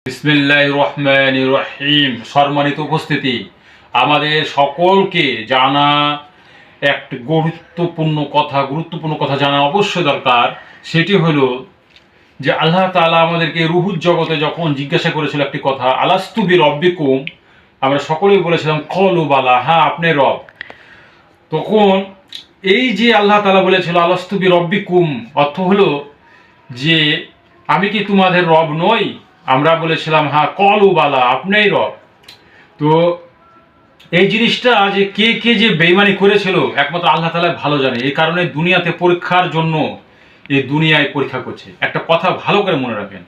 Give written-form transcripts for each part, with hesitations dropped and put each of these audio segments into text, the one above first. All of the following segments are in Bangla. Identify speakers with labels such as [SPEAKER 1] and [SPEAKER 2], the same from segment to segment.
[SPEAKER 1] বিসমিল্লাহির রহমানির রহিম। সম্মানিত উপস্থিতি, আমাদের সকলকে জানা একটা গুরুত্বপূর্ণ কথা জানা অবশ্যই দরকার। সেটি হলো যে আল্লাহ তাআলা আমাদেরকে রুহুর জগতে যখন জিজ্ঞাসা করেছিল একটি কথা, আলাস্তু বিরব্বিকুম, আমরা সকলেই বলেছিলাম কলু বালা, হ্যাঁ আপনি রব। তখন এই যে আল্লাহ তাআলা বলেছিল আলাস্তু বিরব্বিকুম, অর্থ হলো যে আমি কি তোমাদের রব নই? আমরা বলেছিলাম হ্যাঁ কলু বালা, আপনিই রব। তো এই জিনিসটা যে কে কে যে বেঈমানি করেছিল একমাত্র আল্লাহ তাআলা ভালো জানে। এই কারণে দুনিয়াতে পরীক্ষার জন্য এই দুনিয়ায় পরীক্ষা করছে। একটা কথা ভালো করে মনে রাখবেন,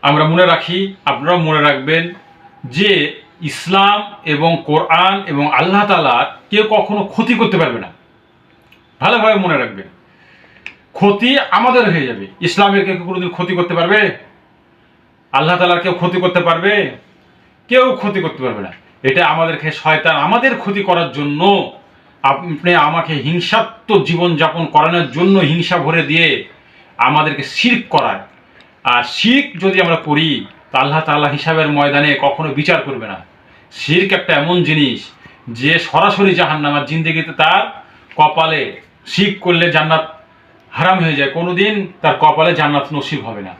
[SPEAKER 1] আমরা মনে রাখি, আপনারাও মনে রাখবেন যে ইসলাম এবং কোরআন এবং আল্লাহ তাআলার কেউ কখনো ক্ষতি করতে পারবে না। ভালোভাবে মনে রাখবেন, ক্ষতি আমাদের হয়ে যাবে। ইসলামের কেউ কোনোদিন ক্ষতি করতে পারবে? আল্লাহ তাআলার কেউ ক্ষতি করতে পারবে? কেউ ক্ষতি করতে পারবে না। এটা আমাদেরকে শয়তান আমাদের ক্ষতি করার জন্য, আপনি আমাকে হিংসাত্মক জীবনযাপন করানোর জন্য হিংসা ভরে দিয়ে আমাদেরকে শিরক করায়। আর শিরক যদি আমরা করি তা আল্লাহ তাআলা হিসাবের ময়দানে কখনো বিচার করবে না। শিরক একটা এমন জিনিস যে সরাসরি জাহান্নাম, আর জিন্দেগিতে তার কপালে শিরক করলে জান্নাত হারাম হয়ে যায়, কোনোদিন তার কপালে জান্নাত নসিব হবে না।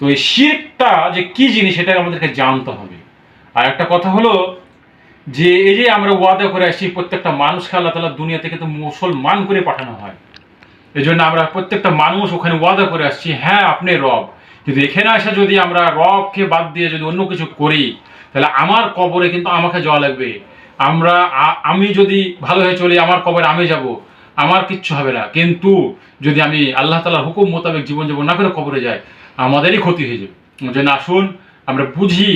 [SPEAKER 1] তো এই শিরকটা যে কি জিনিস এটা আমাদেরকে জানতে হবে। আর একটা কথা হলো যে এই যে আমরা ওয়াদা করে আসছি, প্রত্যেকটা মানুষকে আল্লাহ তাআলা দুনিয়া থেকে তো মুসলমান করে পাঠানো হয়। এই জন্য আমরা প্রত্যেকটা মানুষ ওখানে ওয়াদা করে আসছি হ্যাঁ আপনি রব। কিন্তু এখানে আসা যদি আমরা রবকে বাদ দিয়ে যদি অন্য কিছু করি, তাহলে আমার কবরে কিন্তু আমাকে যাওয়া লাগবে। আমি যদি ভালো হয়ে চলি, আমার কবরে আমি যাব, আমার কিচ্ছু হবে না। কিন্তু যদি আমি আল্লাহ তাআলার হুকুম মোতাবেক জীবনযাপন না করে কবরে যাই, আমাদেরই ক্ষতি হয়ে যাবে। ওই জন্য আসুন আমরা বুঝি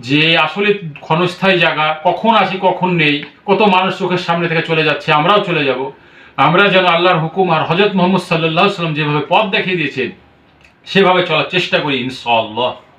[SPEAKER 1] যে আসলে ক্ষণস্থায়ী জায়গা, কখন আসি কখন নেই। কত মানুষ চোখের সামনে থেকে চলে যাচ্ছে, আমরাও চলে যাব। আমরা যেন আল্লাহর হুকুম আর হযরত মুহাম্মদ সাল্লাল্লাহু আলাইহি ওয়াসাল্লাম যেভাবে পথ দেখিয়ে দিয়েছেন সেভাবে চলার চেষ্টা করি ইনশাআল্লাহ।